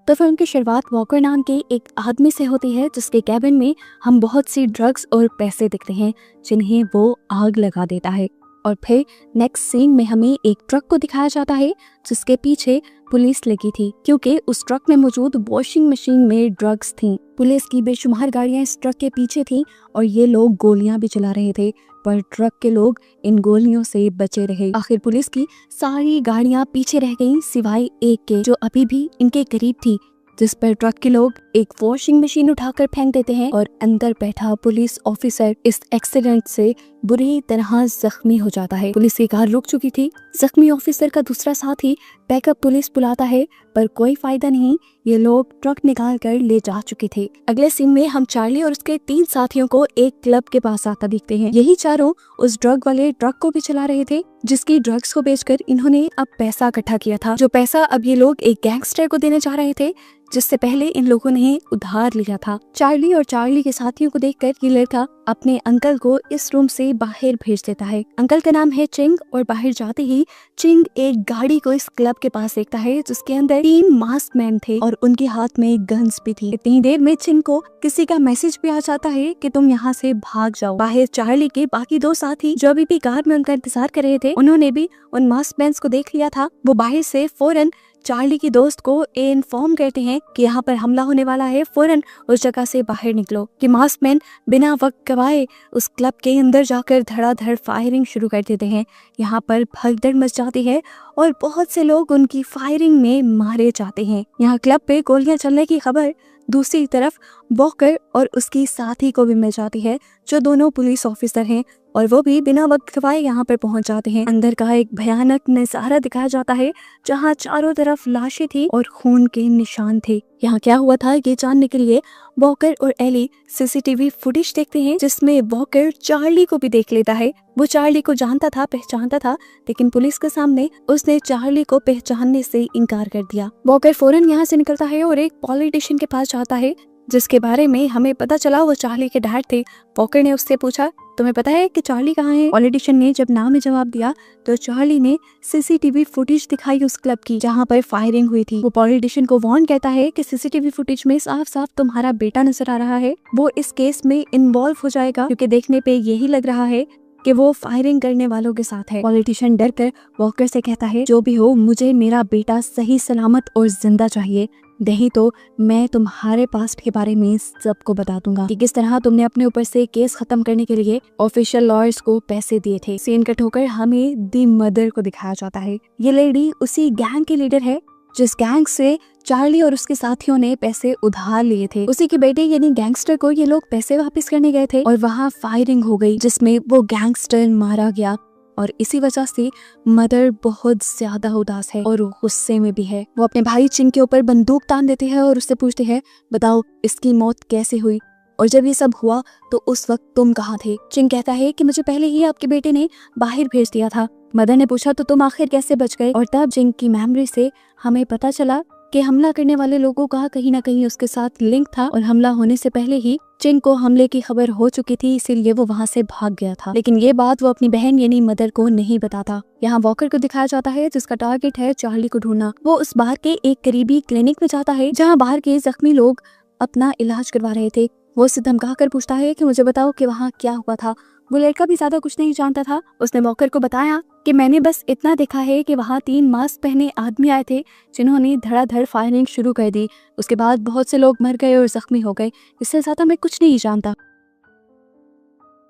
तो फिल्म की शुरुआत वॉकर नाम के एक आदमी से होती है जिसके कैबिन में हम बहुत सी ड्रग्स और पैसे दिखते हैं जिन्हें वो आग लगा देता है। और फिर नेक्स्ट सीन में हमें एक ट्रक को दिखाया जाता है जिसके पीछे पुलिस लगी थी क्योंकि उस ट्रक में मौजूद वॉशिंग मशीन में ड्रग्स थी। पुलिस की बेशुमार गाड़ियां इस ट्रक के पीछे थी और ये लोग गोलियां भी चला रहे थे, पर ट्रक के लोग इन गोलियों से बचे रहे। आखिर पुलिस की सारी गाड़ियां पीछे रह गईं सिवाय एक के जो अभी भी इनके करीब थी, जिस पर ट्रक के लोग एक वॉशिंग मशीन उठाकर फेंक देते हैं और अंदर बैठा पुलिस ऑफिसर इस एक्सीडेंट से बुरी तरह जख्मी हो जाता है। पुलिस की कार रुक चुकी थी। जख्मी ऑफिसर का दूसरा साथी बैकअप पुलिस बुलाता है पर कोई फायदा नहीं, ये लोग ट्रक निकाल कर ले जा चुके थे। अगले सीन में हम चार्ली और उसके 3 साथियों को एक क्लब के पास आता दिखते हैं। यही चारों उस ड्रग वाले ट्रक को भी चला रहे थे जिसकी ड्रग्स को बेचकर इन्होंने अब पैसा इकट्ठा किया था, जो पैसा अब ये लोग एक गैंगस्टर को देने जा रहे थे जिससे पहले इन लोगों ने उधार लिया था। चार्ली और चार्ली के साथियों को देखकर ये लड़का अपने अंकल को इस रूम से बाहर भेज देता है। अंकल का नाम है चिंग और बाहर जाते ही चिंग एक गाड़ी को इस क्लब के पास देखता है जिसके अंदर 3 मास्क मैन थे और उनके हाथ में गन्स भी थी। इतनी देर में चिंग को किसी का मैसेज भी आ जाता है कि तुम यहाँ से भाग जाओ। बाहर चार्ली के बाकी 2 साथी जो अभी भी कार में उनका इंतजार कर रहे थे, उन्होंने भी उन मास्क मैन को देख लिया था। वो बाहर से फौरन चार्ली की दोस्त को इन्फॉर्म करते हैं कि यहाँ पर हमला होने वाला है, फौरन उस जगह से बाहर निकलो। कि मास्क मैन बिना वक्त गवाए उस क्लब के अंदर जाकर धड़ाधड़ फायरिंग शुरू कर देते हैं। यहाँ पर भगदड़ मच जाती है और बहुत से लोग उनकी फायरिंग में मारे जाते हैं। यहाँ क्लब पे गोलियां चलने की खबर दूसरी तरफ वॉकर और उसकी साथी को भी मिल जाती है जो दोनों पुलिस ऑफिसर हैं और वो भी बिना वक्त गवाए यहाँ पर पहुंच जाते हैं। अंदर का एक भयानक नजारा दिखाया जाता है जहाँ चारों तरफ लाशें थी और खून के निशान थे। यहाँ क्या हुआ था ये जानने के लिए वॉकर और एली सीसीटीवी फुटेज देखते हैं जिसमें वॉकर चार्ली को भी देख लेता है। वो चार्ली को जानता था, पहचानता था, लेकिन पुलिस के सामने उसने चार्ली को पहचानने से इनकार कर दिया। वॉकर फौरन यहाँ से निकलता है और एक पॉलिटिशियन के पास जाता है जिसके बारे में हमें पता चला वो चार्ली के डैड थे। वॉकर ने उससे पूछा, तुम्हें पता है कि चार्ली कहाँ है? पॉलिटिशियन ने जब ना में जवाब दिया तो चार्ली ने सीसीटीवी फुटेज दिखाई उस क्लब की जहाँ पर फायरिंग हुई थी। वो पॉलिटिशियन को वार्न कहता है कि सीसीटीवी फुटेज में साफ साफ तुम्हारा बेटा नजर आ रहा है, वो इस केस में इन्वॉल्व हो जाएगा क्योंकि देखने पे यही लग रहा है कि वो फायरिंग करने वालों के साथ है। पॉलिटिशियन डर कर वॉकर से कहता है, जो भी हो मुझे मेरा बेटा सही सलामत और जिंदा चाहिए, नहीं तो मैं तुम्हारे पास्ट के बारे में सबको बता दूंगा कि किस तरह तुमने अपने ऊपर से केस खत्म करने के लिए ऑफिशियल लॉयर्स को पैसे दिए थे। सीन कट होकर हमें दी मदर को दिखाया जाता है। ये लेडी उसी गैंग की लीडर है जिस गैंग से चार्ली और उसके साथियों ने पैसे उधार लिए थे। उसी के बेटे यानी गैंगस्टर को ये लोग पैसे वापस करने गए थे और वहाँ फायरिंग हो गई जिसमें वो गैंगस्टर मारा गया और इसी वजह से मदर बहुत ज्यादा उदास है और गुस्से में भी है। वो अपने भाई चिंग के ऊपर बंदूक तान देते हैं और उससे पूछते हैं, बताओ इसकी मौत कैसे हुई और जब ये सब हुआ तो उस वक्त तुम कहाँ थे? चिंग कहता है कि मुझे पहले ही आपके बेटे ने बाहर भेज दिया था। मदर ने पूछा, तो तुम आखिर कैसे बच गए? और तब चिंग की मेमोरी से हमें पता चला कि हमला करने वाले लोगों का कहीं ना कहीं उसके साथ लिंक था और हमला होने से पहले ही चिंग को हमले की खबर हो चुकी थी, इसीलिए वो वहाँ से भाग गया था। लेकिन ये बात वो अपनी बहन यानी मदर को नहीं बताता। यहाँ वॉकर को दिखाया जाता है जिसका टारगेट है चार्ली को ढूंढना। वो उस बाहर के एक करीबी क्लिनिक में जाता है जहाँ बाहर के जख्मी लोग अपना इलाज करवा रहे थे। वो उससे धमका कर पूछता है कि मुझे बताओ कि वहाँ क्या हुआ था। वो लड़का भी ज्यादा कुछ नहीं जानता था। उसने वॉकर को बताया कि मैंने बस इतना देखा है कि वहाँ 3 मास्क पहने आदमी आए थे जिन्होंने धड़ाधड़ फायरिंग शुरू कर दी। उसके बाद बहुत से लोग मर गए और जख्मी हो गए। इससे ज्यादा मैं कुछ नहीं जानता।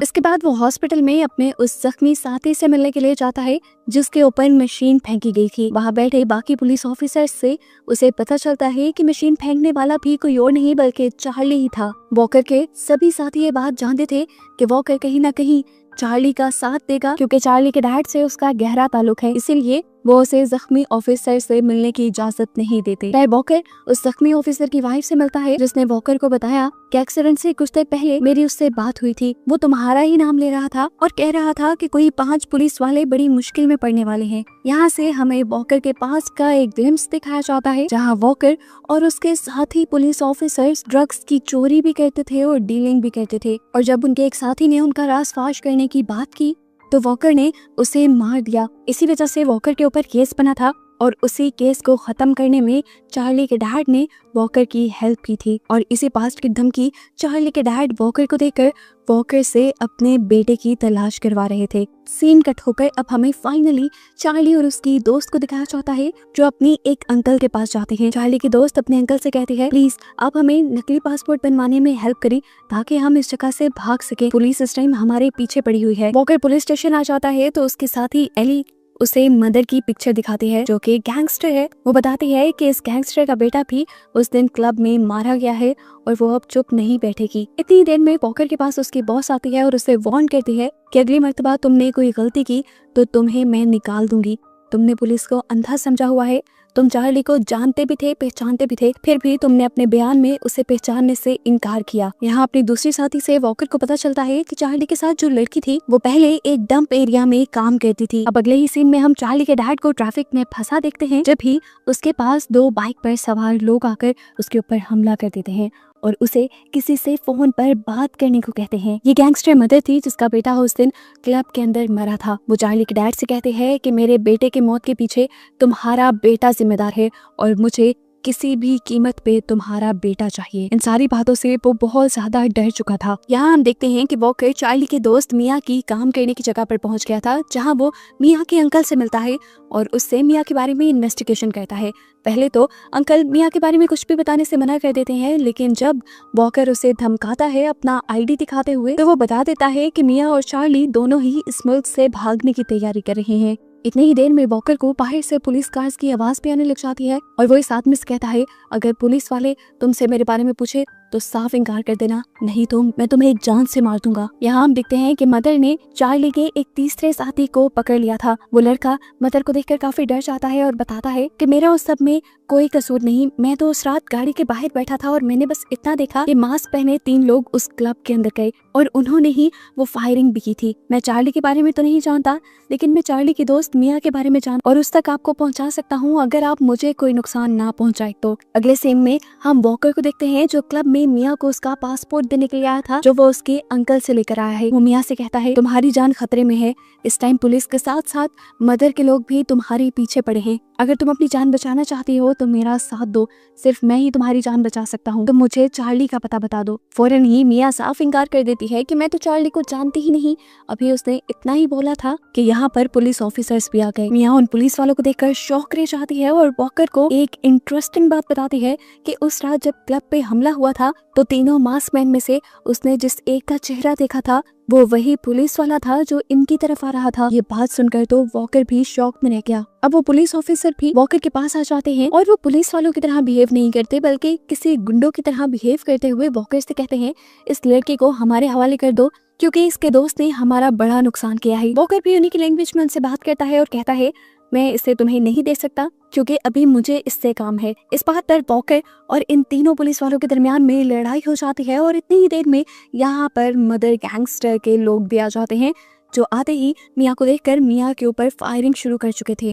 इसके बाद वो हॉस्पिटल में अपने उस जख्मी साथी से मिलने के लिए जाता है जिसके ऊपर मशीन फेंकी गई थी। वहाँ बैठे बाकी पुलिस ऑफिसर्स से उसे पता चलता है कि मशीन फेंकने वाला भी कोई और नहीं बल्कि चार्ली ही था। वॉकर के सभी साथी ये बात जानते थे कि वॉकर कहीं ना कहीं चार्ली का साथ देगा क्योंकि चार्ली के डैड से उसका गहरा ताल्लुक है, इसीलिए वो उसे जख्मी ऑफिसर से मिलने की इजाजत नहीं देते। फिर वॉकर उस जख्मी ऑफिसर की वाइफ से मिलता है जिसने वॉकर को बताया कि एक्सीडेंट से कुछ देर पहले मेरी उससे बात हुई थी। वो तुम्हारा ही नाम ले रहा था और कह रहा था कि कोई 5 पुलिस वाले बड़ी मुश्किल में पड़ने वाले हैं। यहाँ से हमें वॉकर के पास का एक ग्लिम्स दिखाया जाता है जहाँ वॉकर और उसके साथी पुलिस ऑफिसर्स ड्रग्स की चोरी भी करते थे और डीलिंग भी करते थे। और जब उनके एक साथी ने उनका राज फाश करने की बात की तो वॉकर ने उसे मार दिया। इसी वजह से वॉकर के ऊपर केस बना था और उसी केस को खत्म करने में चार्ली के डैड ने वॉकर की हेल्प की थी। और इसी पास्ट की धमकी चार्ली के डैड वॉकर को देकर वॉकर से अपने बेटे की तलाश करवा रहे थे। सीन कट होकर अब हमें फाइनली चार्ली और उसकी दोस्त को दिखाया जाता है जो अपनी एक अंकल के पास जाते हैं। चार्ली की दोस्त अपने अंकल से कहती है, प्लीज आप हमें नकली पासपोर्ट बनवाने में हेल्प करें ताकि हम इस जगह से भाग सके। पुलिस इस टाइम हमारे पीछे पड़ी हुई है। वॉकर पुलिस स्टेशन आ जाता है तो उसके साथ ही एली उसे मदर की पिक्चर दिखाती है जो कि गैंगस्टर है। वो बताती है कि इस गैंगस्टर का बेटा भी उस दिन क्लब में मारा गया है और वो अब चुप नहीं बैठेगी। इतनी देर में वॉकर के पास उसकी बॉस आती है और उसे वार्न करती है कि अगली मर्तबा तुमने कोई गलती की तो तुम्हें मैं निकाल दूंगी। तुमने पुलिस को अंधा समझा हुआ है, तुम चार्ली को जानते भी थे, पहचानते भी थे, फिर भी तुमने अपने बयान में उसे पहचानने से इनकार किया। यहाँ अपनी दूसरी साथी से वॉकर को पता चलता है कि चार्ली के साथ जो लड़की थी वो पहले एक डंप एरिया में काम करती थी। अब अगले ही सीन में हम चार्ली के डैड को ट्रैफिक में फंसा देखते हैं जब भी उसके पास 2 बाइक पर सवार लोग आकर उसके ऊपर हमला कर देते हैं और उसे किसी से फोन पर बात करने को कहते हैं। ये गैंगस्टर मदर थी जिसका बेटा उस दिन क्लब के अंदर मरा था। वो चार्ली के डैड से कहते हैं कि मेरे बेटे के मौत के पीछे तुम्हारा बेटा जिम्मेदार है और मुझे किसी भी कीमत पे तुम्हारा बेटा चाहिए। इन सारी बातों से वो बहुत ज्यादा डर चुका था। यहाँ हम देखते हैं कि वॉकर चार्ली के दोस्त मिया की काम करने की जगह पर पहुंच गया था जहाँ वो मिया के अंकल से मिलता है और उससे मिया के बारे में इन्वेस्टिगेशन करता है। पहले तो अंकल मिया के बारे में कुछ भी बताने से मना कर देते हैं, लेकिन जब वॉकर उसे धमकाता है अपना आईडी दिखाते हुए तो वो बता देता है कि मिया और चार्ली दोनों ही इस मुल्क से भागने की तैयारी कर रहे हैं। इतनी ही देर में वॉकर को बाहर से पुलिस कार्स की आवाज भी आने लग जाती है और वो इस आदमी से कहता है, अगर पुलिस वाले तुमसे मेरे बारे में पूछे तो साफ इनकार कर देना, नहीं तो मैं तुम्हें एक जान से मार दूंगा। यहाँ हम देखते हैं कि मदर ने चार्ली के एक तीसरे साथी को पकड़ लिया था। वो लड़का मदर को देखकर काफी डर जाता है और बताता है कि मेरा उस सब में कोई कसूर नहीं, मैं तो उस रात गाड़ी के बाहर बैठा था और मैंने बस इतना देखा कि मास्क पहने 3 लोग उस क्लब के अंदर गए और उन्होंने ही वो फायरिंग भी की थी। मैं चार्ली के बारे में तो नहीं जानता, लेकिन मैं चार्ली की दोस्त मिया के बारे में जान और उस तक आपको पहुंचा सकता हूँ अगर आप मुझे कोई नुकसान ना पहुंचाए तो। अगले सीन में हम वॉकर को देखते हैं जो क्लब में मिया को उसका पासपोर्ट देने के लिए आया था जो वो उसके अंकल से लेकर आया है। वो मिया से कहता है, तुम्हारी जान खतरे में है, इस टाइम पुलिस के साथ साथ मदर के लोग भी तुम्हारे पीछे पड़े हैं। अगर तुम अपनी जान बचाना चाहती हो तो मेरा साथ दो, सिर्फ मैं ही तुम्हारी जान बचा सकता हूँ, तो मुझे चार्ली का पता बता दो। फौरन ही मिया साफ इनकार कर देती है कि मैं तो चार्ली को जानती ही नहीं, अभी उसने इतना ही बोला था कि यहाँ पर पुलिस ऑफिसर्स भी आ गए। मिया उन पुलिस वालों को देखकर शॉक रह जाती है और वॉकर को एक इंटरेस्टिंग बात बताती है कि उस रात जब क्लब पे हमला हुआ था तो तीनों मास्क मैन में से उसने जिस एक का चेहरा देखा था वो वही पुलिस वाला था जो इनकी तरफ आ रहा था। ये बात सुनकर तो वॉकर भी शॉक में रह गया। अब वो पुलिस ऑफिसर भी वॉकर के पास आ जाते हैं और वो पुलिस वालों की तरह बिहेव नहीं करते बल्कि किसी गुंडों की तरह बिहेव करते हुए वॉकर से कहते हैं, इस लड़के को हमारे हवाले कर दो क्योंकि इसके दोस्त ने हमारा बड़ा नुकसान किया है। वॉकर भी उन्हीं की लैंग्वेज में उनसे बात करता है और कहता है, मैं इसे तुम्हें नहीं दे सकता क्योंकि अभी मुझे इससे काम है। इस बात पर वॉकर और इन तीनों पुलिस वालों के दरमियान में लड़ाई हो जाती है और इतनी ही देर में यहाँ पर मदर गैंगस्टर के लोग भी आ जाते हैं जो आते ही मिया को देखकर मिया के ऊपर फायरिंग शुरू कर चुके थे।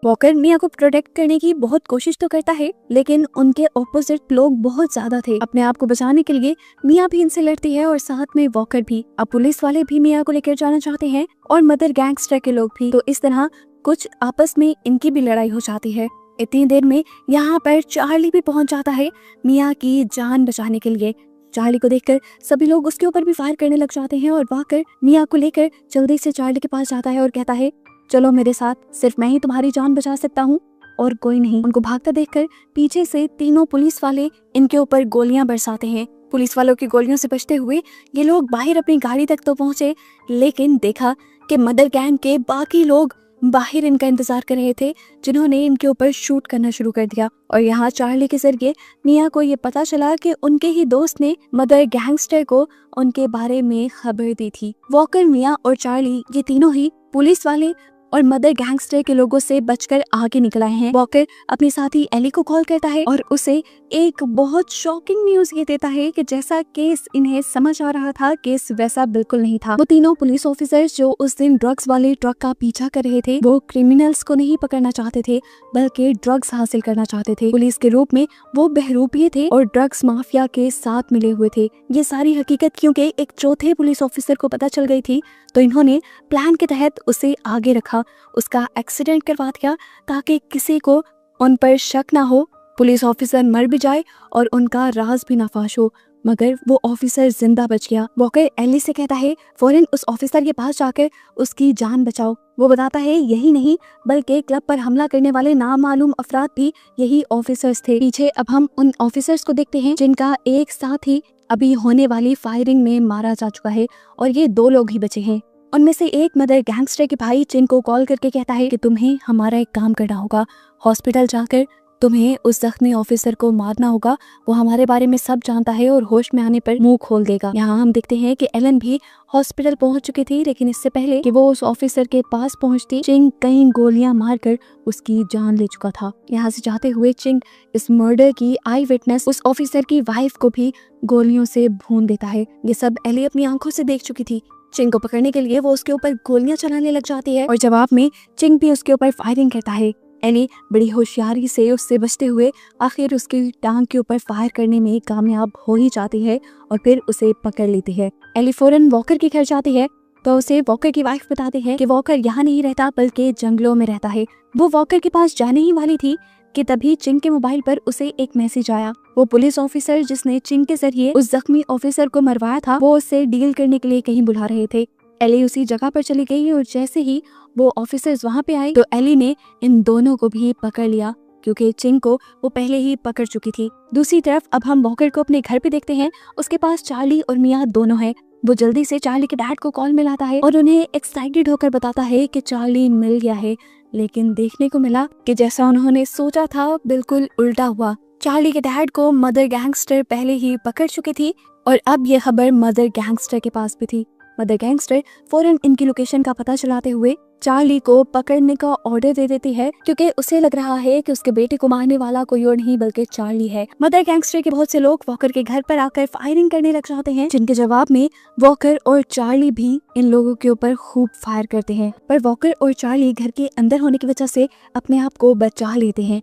वॉकर मिया को प्रोटेक्ट करने की बहुत कोशिश तो करता है लेकिन उनके ऑपोजिट लोग बहुत ज्यादा थे। अपने आप को बचाने के लिए मिया भी इनसे लड़ती है और साथ में वॉकर भी। अब पुलिस वाले भी मिया को लेकर जाना चाहते हैं और मदर गैंगस्टर के लोग भी, तो इस तरह कुछ आपस में इनकी भी लड़ाई हो जाती है। इतनी देर में यहाँ पर चार्ली भी पहुंच जाता है मिया की जान बचाने के लिए। चार्ली को देखकर सभी लोग उसके ऊपर भी फायर करने लग जाते हैं और वॉकर मिया को लेकर जल्दी से चार्ली के पास जाता है और कहता है, चलो मेरे साथ, सिर्फ मैं ही तुम्हारी जान बचा सकता हूँ और कोई नहीं। उनको भागता देखकर पीछे से तीनों पुलिस वाले इनके ऊपर गोलियां बरसाते हैं। पुलिस वालों की गोलियों से बचते हुए ये लोग बाहर अपनी गाड़ी तक तो पहुंचे, लेकिन देखा कि मदर गैंग के बाकी लोग बाहर इनका इंतजार कर रहे थे जिन्होंने इनके ऊपर शूट करना शुरू कर दिया। और यहाँ चार्ली के जरिए मिया को ये पता चला कि उनके ही दोस्त ने मदर गैंगस्टर को उनके बारे में खबर दी थी। वॉकर, मिया और चार्ली ये तीनों ही पुलिस वाले और मदर गैंगस्टर के लोगों से बचकर आगे निकल आए हैं। वॉकर अपनी साथी एली को कॉल करता है और उसे एक बहुत शॉकिंग न्यूज ये देता है कि जैसा केस इन्हें समझ आ रहा था केस वैसा बिल्कुल नहीं था। वो तीनों पुलिस ऑफिसर्स जो उस दिन ड्रग्स वाले ट्रक का पीछा कर रहे थे वो क्रिमिनल्स को नहीं पकड़ना चाहते थे बल्कि ड्रग्स हासिल करना चाहते थे। पुलिस के रूप में वो बहरूपी थे और ड्रग्स माफिया के साथ मिले हुए थे। ये सारी हकीकत क्योंकि एक चौथे पुलिस ऑफिसर को पता चल गई थी तो इन्होंने प्लान के तहत उसे आगे रखा उसका एक्सीडेंट करवा दिया ताकि किसी को उन पर शक ना हो, पुलिस ऑफिसर मर भी जाए और उनका राज भी ना फाश हो। मगर वो ऑफिसर जिंदा बच गया। वॉकर एली से कहता है फौरन उस ऑफिसर के पास जाकर उसकी जान बचाओ। वो बताता है यही नहीं बल्कि क्लब पर हमला करने वाले नामालूम अफराद भी यही ऑफिसर्स थे। पीछे अब हम उन ऑफिसर्स को देखते हैं जिनका एक साथ ही अभी होने वाली फायरिंग में मारा जा चुका है और ये 2 लोग ही बचे हैं। उनमें से एक मदर गैंगस्टर के भाई चिन को कॉल करके कहता है कि तुम्हें हमारा एक काम करना होगा, हॉस्पिटल जाकर तुम्हें उस जख्मी ऑफिसर को मारना होगा। वो हमारे बारे में सब जानता है और होश में आने पर मुंह खोल देगा। यहाँ हम देखते हैं कि एलन भी हॉस्पिटल पहुंच चुकी थी, लेकिन इससे पहले कि वो उस ऑफिसर के पास पहुंचती चिंग कई गोलियां मारकर उसकी जान ले चुका था। यहाँ से जाते हुए चिंग इस मर्डर की आई विटनेस उस ऑफिसर की वाइफ को भी गोलियों से भून देता है। ये सब एली अपनी आंखों से देख चुकी थी। चिंग को पकड़ने के लिए वो उसके ऊपर गोलियां चलाने लग जाती है और जवाब में चिंग भी उसके ऊपर फायरिंग करता है। एली बड़ी होशियारी से उससे बचते हुए आखिर उसकी टांग के ऊपर फायर करने में कामयाब हो ही जाती है और फिर उसे पकड़ लेती है। एली फौरन वॉकर के घर जाती है तो उसे वॉकर की वाइफ बताती है कि वॉकर यहाँ नहीं रहता बल्कि जंगलों में रहता है। वो वॉकर के पास जाने ही वाली थी कि तभी चिंग के मोबाइल पर उसे एक मैसेज आया। वो पुलिस ऑफिसर जिसने चिंग के जरिए उस जख्मी ऑफिसर को मरवाया था वो उससे डील करने के लिए कहीं बुला रहे थे। एली उसी जगह पर चली गई और जैसे ही वो ऑफिसर्स वहाँ पे आए तो एली ने इन दोनों को भी पकड़ लिया क्योंकि चिंग को वो पहले ही पकड़ चुकी थी। दूसरी तरफ अब हम वॉकर को अपने घर पे देखते हैं। उसके पास चार्ली और मिया दोनों हैं। वो जल्दी से चार्ली के डैड को कॉल मिलाता है और उन्हें एक्साइटेड होकर बताता है कि चार्ली मिल गया है, लेकिन देखने को मिला कि जैसा उन्होंने सोचा था बिल्कुल उल्टा हुआ। चार्ली के डैड को मदर गैंगस्टर पहले ही पकड़ चुकी थी और अब ये खबर मदर गैंगस्टर के पास भी थी। मदर गैंगस्टर फौरन इनकी लोकेशन का पता चलाते हुए चार्ली को पकड़ने का ऑर्डर दे देती है क्योंकि उसे लग रहा है कि उसके बेटे को मारने वाला कोई और नहीं बल्कि चार्ली है। मदर गैंगस्टर के बहुत से लोग वॉकर के घर पर आकर फायरिंग करने लग जाते हैं, जिनके जवाब में वॉकर और चार्ली भी इन लोगों के ऊपर खूब फायर करते हैं। पर वॉकर और चार्ली घर के अंदर होने की वजह से अपने आप को बचा लेते हैं।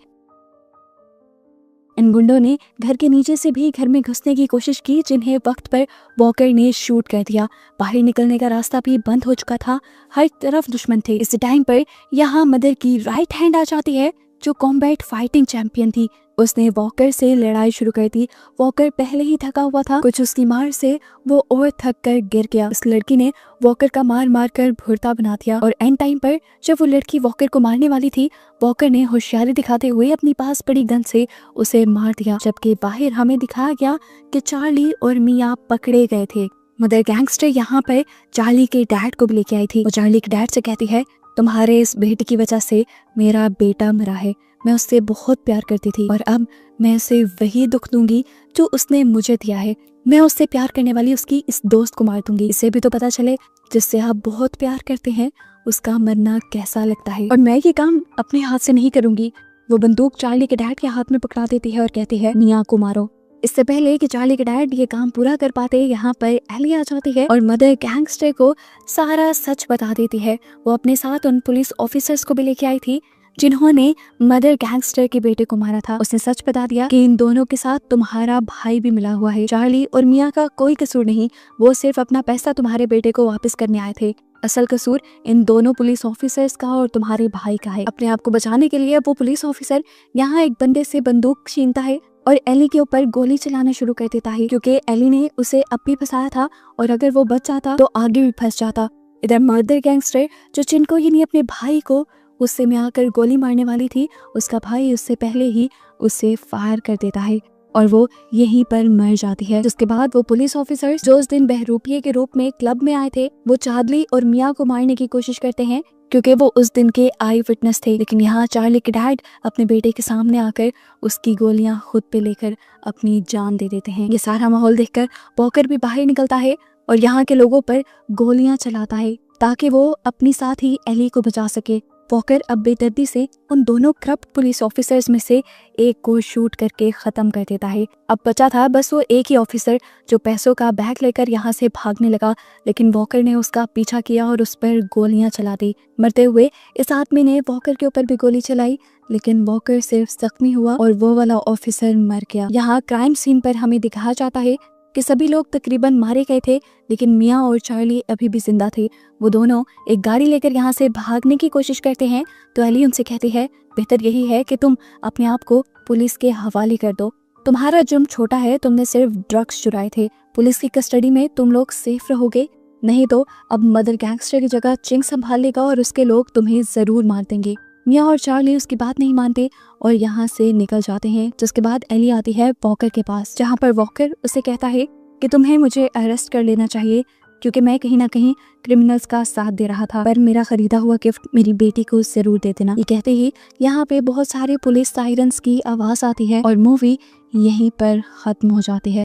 इन गुंडों ने घर के नीचे से भी घर में घुसने की कोशिश की, जिन्हें वक्त पर वॉकर ने शूट कर दिया। बाहर निकलने का रास्ता भी बंद हो चुका था, हर तरफ दुश्मन थे। इस टाइम पर यहाँ मदर की राइट हैंड आ जाती है जो कॉम्बैट फाइटिंग चैंपियन थी। उसने वॉकर से लड़ाई शुरू कर दी। वॉकर पहले ही थका हुआ था, कुछ उसकी मार से वो और थक कर गिर गया। उस लड़की ने वॉकर का मार मार कर भुरता बना दिया और एंड टाइम पर जब वो लड़की वॉकर को मारने वाली थी, वॉकर ने होशियारी दिखाते हुए अपनी पास पड़ी गन से उसे मार दिया। जबकि बाहर हमें दिखाया गया कि चार्ली और मिया पकड़े गए थे। मदर गैंगस्टर यहाँ पर चार्ली के डैड को भी लेके आई थी। वो चार्ली के डैड से कहती है, तुम्हारे इस बेटे की वजह से मेरा बेटा मरा है। मैं उससे बहुत प्यार करती थी और अब मैं उसे वही दुख दूंगी जो उसने मुझे दिया है। मैं उससे प्यार करने वाली उसकी इस दोस्त को मार दूंगी। इसे भी तो पता चले जिससे आप बहुत प्यार करते हैं उसका मरना कैसा लगता है, और मैं ये काम अपने हाथ से नहीं करूंगी। वो बंदूक चार्ली के डैड के हाथ में पकड़ा देती है और कहती है, मिया को मारो। इससे पहले कि चार्ली के डैड ये काम पूरा कर पाते, यहाँ पर एली आ जाती है और मदर गैंगस्टर को सारा सच बता देती है। वो अपने साथ उन पुलिस ऑफिसर्स को भी लेके आई थी जिन्होंने मदर गैंगस्टर के बेटे को मारा था। उसने सच बता दिया कि इन दोनों के साथ तुम्हारा भाई भी मिला हुआ है। चार्ली और मिया का कोई कसूर नहीं, वो सिर्फ अपना पैसा तुम्हारे बेटे को वापस करने आए थे। असल कसूर इन दोनों पुलिस ऑफिसर्स का और तुम्हारे भाई का है। अपने आप को बचाने के लिए वो पुलिस ऑफिसर यहाँ एक बंदे से बंदूक छीनता है और एली के ऊपर गोली चलाना शुरू कर देता है, क्योंकि एली ने उसे अब भी फंसाया था और अगर वो बच जाता तो आगे भी फंस जाता। इधर मदर गैंगस्टर जो चिनको यानी अपने भाई को गुस्से में आकर गोली मारने वाली थी, उसका भाई उससे पहले ही उसे फायर कर देता है और वो यहीं पर मर जाती है। जिसके बाद वो पुलिस ऑफिसर्स जो उस दिन बहरूपिये के रूप में क्लब में आए थे, वो चार्ली और मिया को मारने की कोशिश करते हैं क्योंकि वो उस दिन के आई विटनेस थे। लेकिन यहाँ चार्ली के डैड अपने बेटे के सामने आकर उसकी गोलियां खुद पे लेकर अपनी जान दे देते हैं। ये सारा माहौल देखकर वॉकर भी बाहर निकलता है और यहाँ के लोगों पर गोलियां चलाता है ताकि वो अपनी साथ ही एली को बचा सके। वॉकर अब बेदर्दी से उन दोनों करप्ट पुलिस ऑफिसर्स में से एक को शूट करके खत्म कर देता है। अब बचा था बस वो एक ही ऑफिसर जो पैसों का बैग लेकर यहाँ से भागने लगा, लेकिन वॉकर ने उसका पीछा किया और उस पर गोलियां चला दी। मरते हुए इस आदमी ने वॉकर के ऊपर भी गोली चलाई, लेकिन वॉकर सिर्फ जख्मी हुआ और वो वाला ऑफिसर मर गया। यहाँ क्राइम सीन पर हमें दिखाया जाता है कि सभी लोग तकरीबन मारे गए थे, लेकिन मिया और चार्ली अभी भी जिंदा थे। वो दोनों एक गाड़ी लेकर यहाँ से भागने की कोशिश करते हैं तो एली उनसे कहती है, बेहतर यही है कि तुम अपने आप को पुलिस के हवाले कर दो। तुम्हारा जुर्म छोटा है, तुमने सिर्फ ड्रग्स चुराए थे। पुलिस की कस्टडी में तुम लोग सेफ रहोगे, नहीं तो अब मदर गैंगस्टर की जगह चिंग संभाल लेगा और उसके लोग तुम्हें जरूर मार देंगे। मिया और चार्ली उसकी बात नहीं मानते और यहाँ से निकल जाते हैं। जिसके बाद एली आती है वॉकर के पास, जहाँ पर वॉकर उसे कहता है कि तुम्हें मुझे अरेस्ट कर लेना चाहिए क्योंकि मैं कहीं ना कहीं क्रिमिनल्स का साथ दे रहा था, पर मेरा खरीदा हुआ गिफ्ट मेरी बेटी को जरूर दे देना। ये कहते ही यहाँ पे बहुत सारे पुलिस सायरन्स की आवाज आती है और मूवी यहीं पर खत्म हो जाती है।